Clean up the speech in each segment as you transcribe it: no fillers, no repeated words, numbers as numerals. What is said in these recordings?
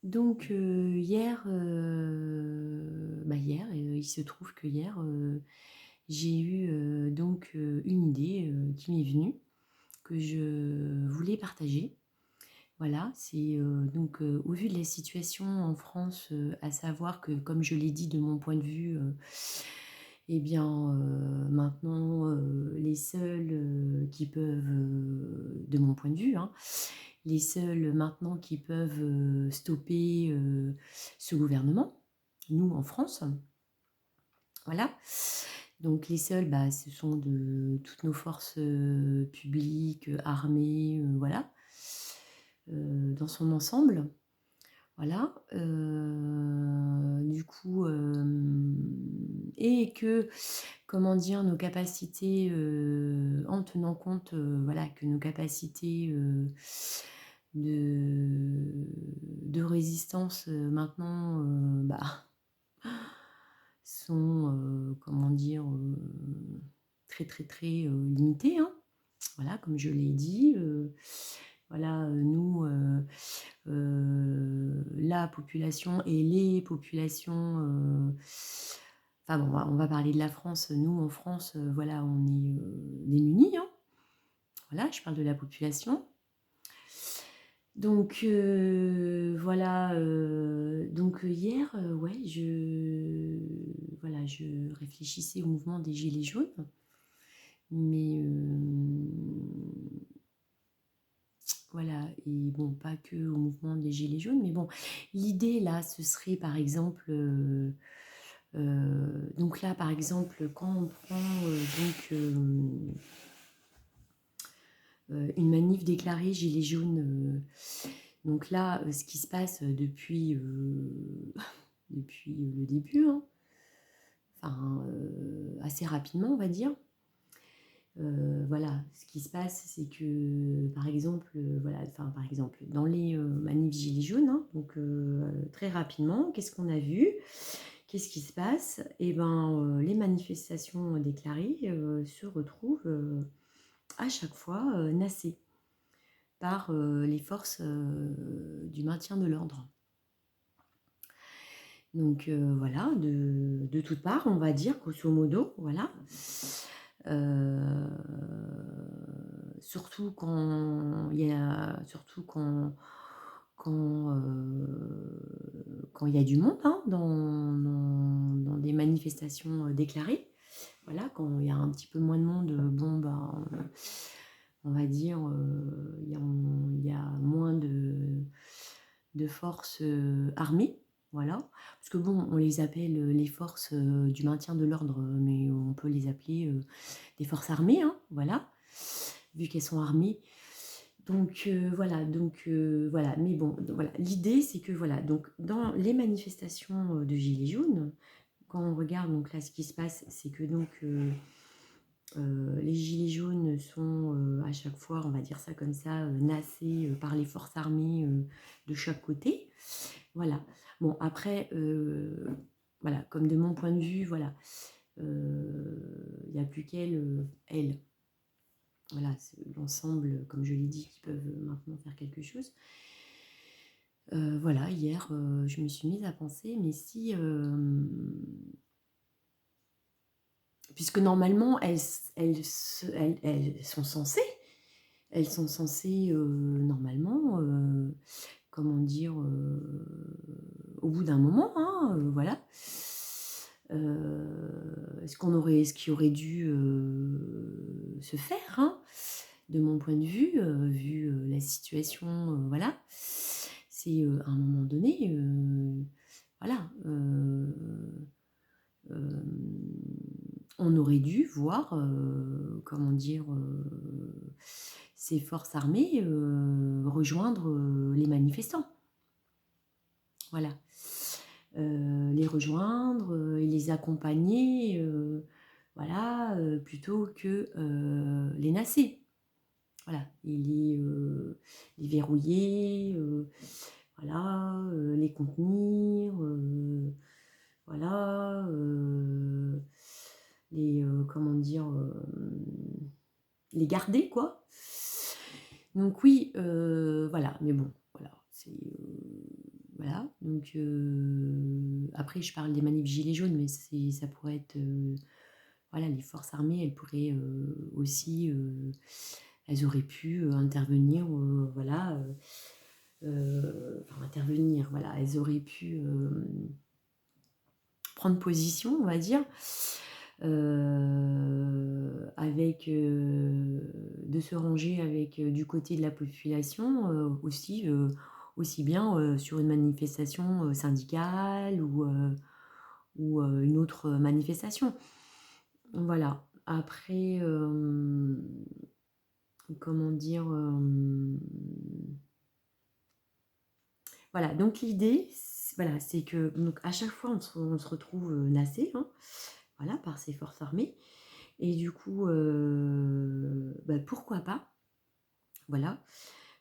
Donc hier, il se trouve que hier, j'ai eu, une idée, qui m'est venue, que je voulais partager. Voilà, c'est, au vu de la situation en France, à savoir que comme je l'ai dit de mon point de vue, maintenant, les seuls, qui peuvent, de mon point de vue, hein, les seuls maintenant qui peuvent, stopper, ce gouvernement, nous en France, voilà. Donc les seuls, ce sont de toutes nos forces, publiques, armées, voilà, dans son ensemble. Voilà, et que, comment dire? Nos capacités, en tenant compte, voilà, que nos capacités, de résistance, maintenant, sont, comment dire? Très, très, très, limitées, hein. Voilà, comme je l'ai dit, voilà, nous, la population et les populations, enfin bon, on va parler de la France. Nous, en France, voilà, on est, démunis, hein. Voilà, je parle de la population. Donc voilà, hier, ouais, je réfléchissais au mouvement des gilets jaunes, mais voilà, et bon, pas que au mouvement des gilets jaunes, mais bon, l'idée là, ce serait par exemple, donc là, par exemple, quand on prend une manif déclarée gilets jaunes, donc là, ce qui se passe depuis, depuis le début, hein, enfin assez rapidement, on va dire. Voilà, ce qui se passe, c'est que, par exemple, par exemple, dans les manifs gilets jaunes, hein, donc très rapidement, qu'est-ce qu'on a vu? Qu'est-ce qui se passe? Eh ben, les manifestations déclarées se retrouvent à chaque fois nassées par les forces du maintien de l'ordre. Donc voilà, de toutes parts, on va dire, grosso modo, voilà. Euh, surtout quand il y a, surtout quand il y a du monde, hein, dans des manifestations déclarées. Voilà, quand il y a un petit peu moins de monde, bon, on va dire, il y a moins de forces armées. Voilà, parce que bon, on les appelle les forces du maintien de l'ordre, mais on peut les appeler des forces armées, hein, voilà, vu qu'elles sont armées. Donc voilà, mais bon, voilà, l'idée c'est que voilà, donc dans les manifestations de gilets jaunes, quand on regarde donc là ce qui se passe, c'est que donc les gilets jaunes sont à chaque fois, on va dire ça comme ça, nassés par les forces armées de chaque côté. Voilà. Bon, après, voilà, comme de mon point de vue, voilà, il n'y a plus qu'elle, elle. Voilà, c'est l'ensemble, comme je l'ai dit, qui peuvent maintenant faire quelque chose. Voilà, hier, je me suis mise à penser, mais si... puisque normalement, elles sont censées, normalement, comment dire, au bout d'un moment, hein, voilà. Ce qui aurait dû se faire, hein, de mon point de vue, vu la situation, voilà, c'est à un moment donné, voilà, euh, on aurait dû voir, comment dire, ces forces armées rejoindre les manifestants. Voilà. Les rejoindre et les accompagner, voilà, plutôt que les nasser. Voilà, et les verrouiller, voilà, les contenir, voilà, comment dire, les garder, quoi. Donc oui, voilà, mais bon, voilà, c'est Voilà, donc après je parle des manifs gilets jaunes, mais ça pourrait être, voilà, les forces armées, elles pourraient aussi, elles auraient pu intervenir, voilà, enfin intervenir, voilà, elles auraient pu prendre position, on va dire, avec de se ranger avec du côté de la population aussi, aussi bien sur une manifestation syndicale ou une autre manifestation. Voilà. Après, comment dire, voilà. Donc l'idée, voilà, c'est que donc, à chaque fois, on se retrouve nassé, hein, voilà, par ces forces armées. Et du coup, bah, pourquoi pas, voilà,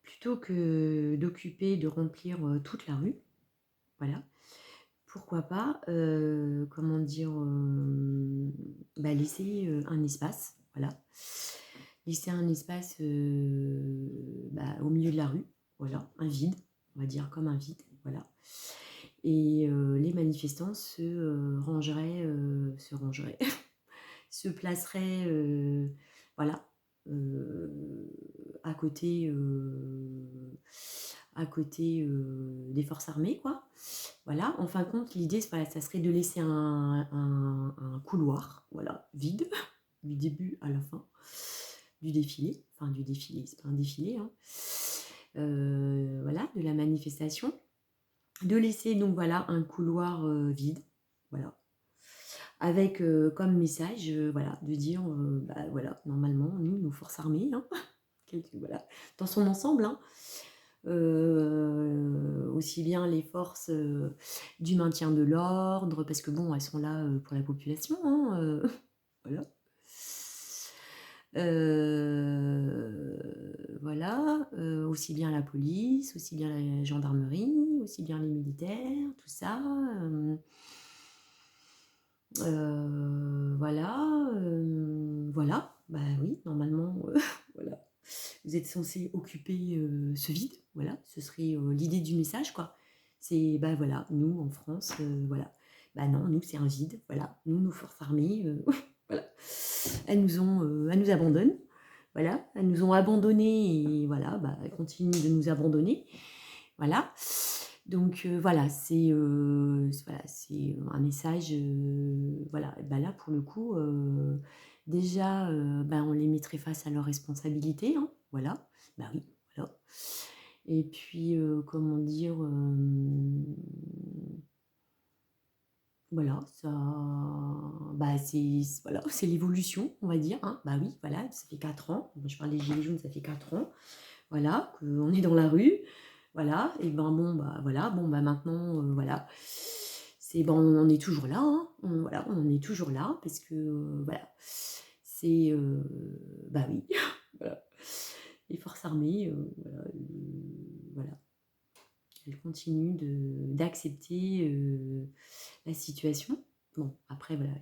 plutôt que d'occuper, de remplir toute la rue, voilà, pourquoi pas, comment dire, bah, laisser un espace, voilà, laisser un espace bah, au milieu de la rue, voilà, un vide, on va dire comme un vide, voilà. Et les manifestants se rangeraient, se placeraient, voilà, à côté, des forces armées, quoi. Voilà, en fin de compte, l'idée, voilà, ça serait de laisser un couloir, voilà, vide, du début à la fin du défilé, enfin du défilé, c'est pas un défilé, hein. Voilà, de la manifestation, de laisser donc voilà un couloir vide, voilà, avec comme message, voilà, de dire, bah voilà, normalement, nous, nos forces armées, hein, voilà, dans son ensemble, hein, aussi bien les forces du maintien de l'ordre, parce que bon, elles sont là pour la population, hein, voilà. Voilà, aussi bien la police, aussi bien la gendarmerie, aussi bien les militaires, tout ça. Voilà, voilà, bah oui, normalement, voilà, vous êtes censé occuper ce vide, voilà, ce serait l'idée du message, quoi. C'est, bah voilà, nous, en France, voilà, bah non, nous, c'est un vide, voilà, nous, nos forces armées, voilà, elles nous abandonnent, voilà, elles nous ont abandonnés et voilà, bah, elles continuent de nous abandonner, voilà. Donc voilà, voilà, c'est un message, voilà, bah là pour le coup, déjà, bah, on les mettrait face à leurs responsabilités, hein, voilà, bah oui, voilà. Et puis, comment dire, voilà, ça, bah voilà, c'est l'évolution, on va dire, hein, bah oui, voilà, ça fait 4 ans, je parle des Gilets jaunes, ça fait 4 ans, voilà, qu'on est dans la rue, voilà, et ben bon, bah voilà, bon, bah maintenant, voilà, c'est bon, on en est toujours là, hein, voilà, on en est toujours là, parce que, voilà, c'est, bah oui, voilà, les forces armées, voilà, elles continuent d'accepter la situation. Bon, après, voilà,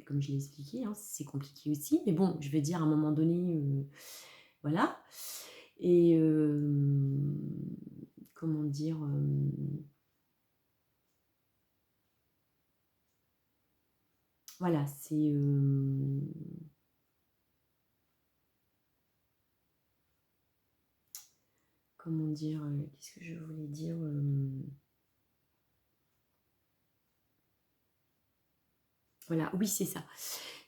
comme je l'ai expliqué, hein, c'est compliqué aussi, mais bon, je veux dire, à un moment donné, voilà. Et comment dire, voilà, c'est comment dire, qu'est-ce que je voulais dire, voilà, oui, c'est ça.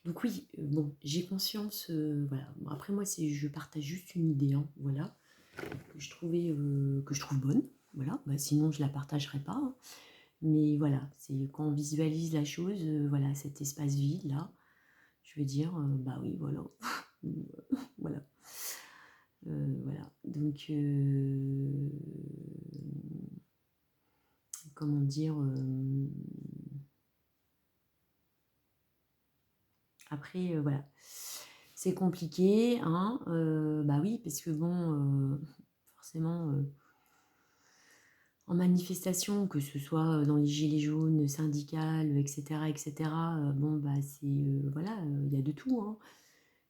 Donc oui, bon, j'ai conscience, voilà. Bon, après moi, je partage juste une idée, hein, voilà, que je trouve bonne, voilà. Bah, sinon, je la partagerai pas, hein. Mais voilà, c'est quand on visualise la chose, voilà, cet espace vide là, je veux dire, bah oui, voilà, voilà. Voilà, donc comment dire, après, voilà, c'est compliqué, hein, bah oui, parce que bon, forcément, en manifestation, que ce soit dans les gilets jaunes, syndicales, etc., bon, bah c'est, voilà, il y a de tout, hein.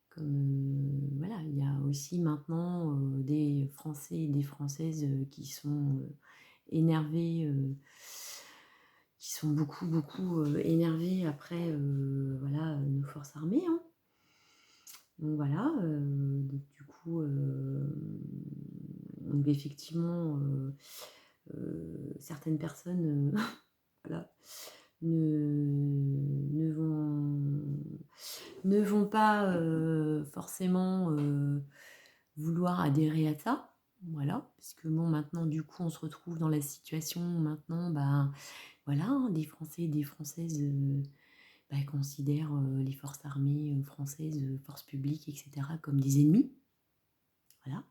Comme, voilà, il y a aussi maintenant des Français et des Françaises qui sont énervés, qui sont beaucoup, beaucoup énervés après voilà, nos forces armées. Hein. Donc voilà, donc, du coup, donc effectivement, certaines personnes voilà, ne vont, ne vont pas forcément vouloir adhérer à ça. Voilà, parce que bon, maintenant, du coup, on se retrouve dans la situation où maintenant, bah, voilà, hein, des Français et des Françaises bah, considèrent les forces armées françaises, forces publiques, etc., comme des ennemis. Voilà.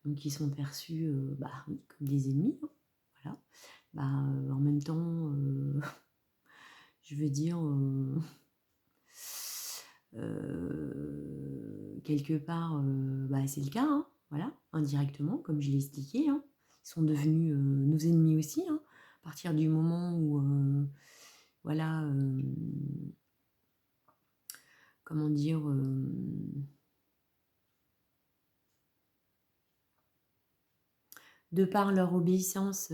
Donc, ils sont perçus bah, oui, comme des ennemis. Hein. Voilà. Bah, en même temps, je veux dire, quelque part, bah, c'est le cas, hein, voilà, indirectement, comme je l'ai expliqué. Hein. Ils sont devenus nos ennemis aussi, hein, à partir du moment où, voilà, comment dire, de par leur obéissance,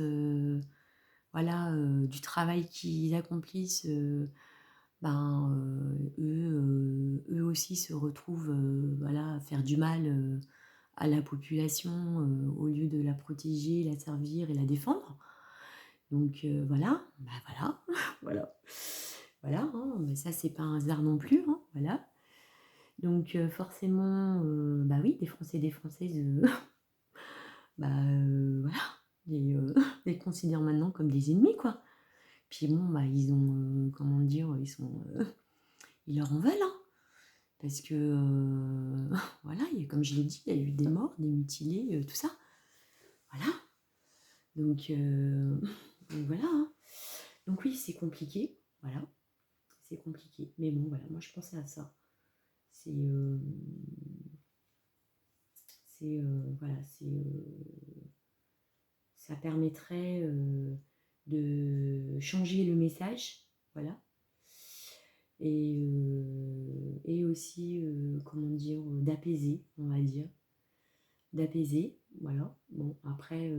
voilà, du travail qu'ils accomplissent, ben, eux aussi se retrouvent voilà, à faire du mal à la population au lieu de la protéger, la servir et la défendre. Donc voilà, bah voilà, voilà, voilà, hein, mais ça c'est pas un hasard non plus, hein, voilà. Donc forcément, bah oui, des Français et des Françaises, bah voilà, les considèrent maintenant comme des ennemis, quoi. Puis bon, bah ils ont, comment dire, ils leur en veulent, hein. Parce que, voilà, comme je l'ai dit, il y a eu des morts, des mutilés, tout ça. Voilà. Donc, donc voilà. Hein. Donc oui, c'est compliqué. Voilà. C'est compliqué. Mais bon, voilà, moi je pensais à ça. Voilà, ça permettrait de changer le message. Voilà. Et aussi, comment dire, d'apaiser, on va dire. D'apaiser, voilà. Bon, après,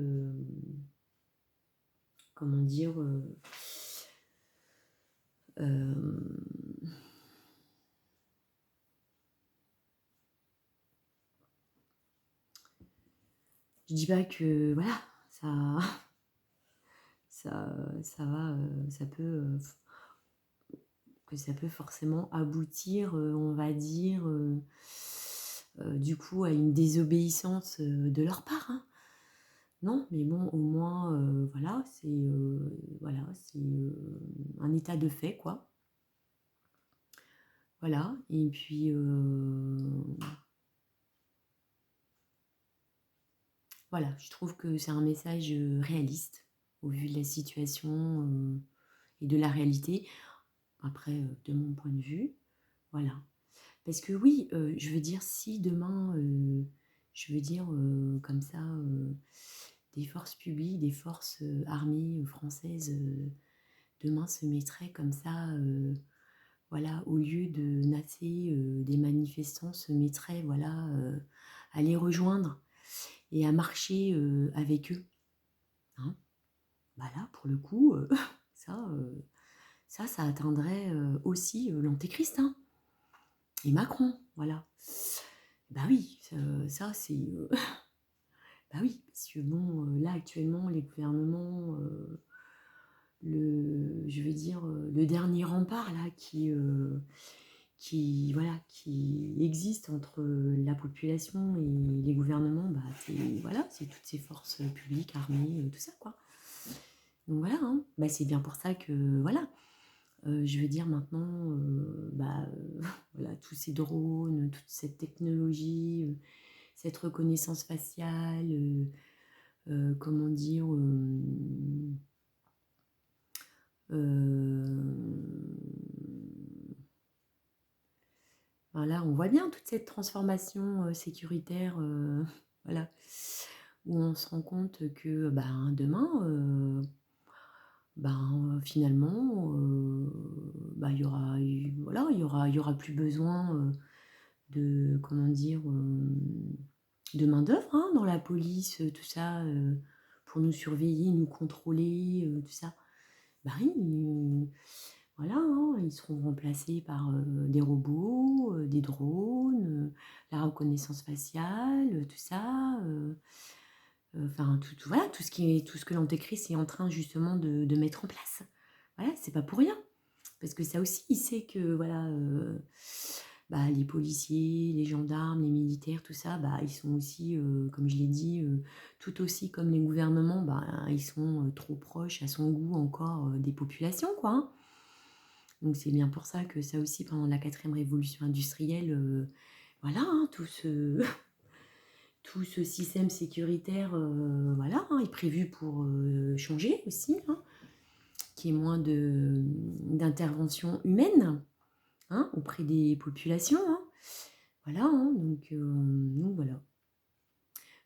comment dire, je dis pas que, voilà, ça, ça va, que ça peut forcément aboutir, on va dire, du coup, à une désobéissance de leur part. Hein. Non, mais bon, au moins, voilà, c'est un état de fait, quoi. Voilà, et puis, voilà, je trouve que c'est un message réaliste au vu de la situation et de la réalité. Après, de mon point de vue, voilà. Parce que oui, je veux dire, si demain, je veux dire, comme ça, des forces publiques, des forces armées françaises, demain se mettraient comme ça, voilà, au lieu de nasser des manifestants, se mettraient, voilà, à les rejoindre et à marcher avec eux. Hein. Bah là, pour le coup, ça, ça atteindrait aussi l'antéchrist, hein, et Macron, voilà. Bah oui, ça c'est... bah oui, parce que bon, là actuellement, les gouvernements, je veux dire, le dernier rempart là voilà, qui existe entre la population et les gouvernements, bah, voilà, c'est toutes ces forces publiques, armées, tout ça, quoi. Donc voilà, hein. Bah, c'est bien pour ça que, voilà, je veux dire maintenant, bah, voilà, tous ces drones, toute cette technologie, cette reconnaissance faciale, comment dire, voilà, on voit bien toute cette transformation sécuritaire, voilà, où on se rend compte que ben, demain, ben, finalement, ben, voilà, il y aura plus besoin de, comment dire, de main-d'œuvre hein, dans la police, tout ça, pour nous surveiller, nous contrôler, tout ça. Bah oui, voilà, hein, ils seront remplacés par des robots, des drones, la reconnaissance faciale, tout ça. Enfin, voilà, tout ce que l'antéchrist est en train justement de mettre en place. Voilà, c'est pas pour rien. Parce que ça aussi, il sait que voilà, bah, les policiers, les gendarmes, les militaires, tout ça, bah, ils sont aussi, comme je l'ai dit, tout aussi comme les gouvernements, bah, ils sont trop proches à son goût encore des populations, quoi. Hein. Donc c'est bien pour ça que ça aussi, pendant la 4e révolution industrielle, voilà, hein, tout ce système sécuritaire, voilà, hein, est prévu pour changer aussi, hein, qu'il y ait moins d'intervention humaine hein, auprès des populations. Hein. Voilà, hein, donc voilà.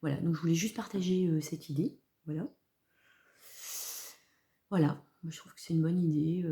Voilà, donc je voulais juste partager cette idée. Voilà. Voilà, moi, je trouve que c'est une bonne idée.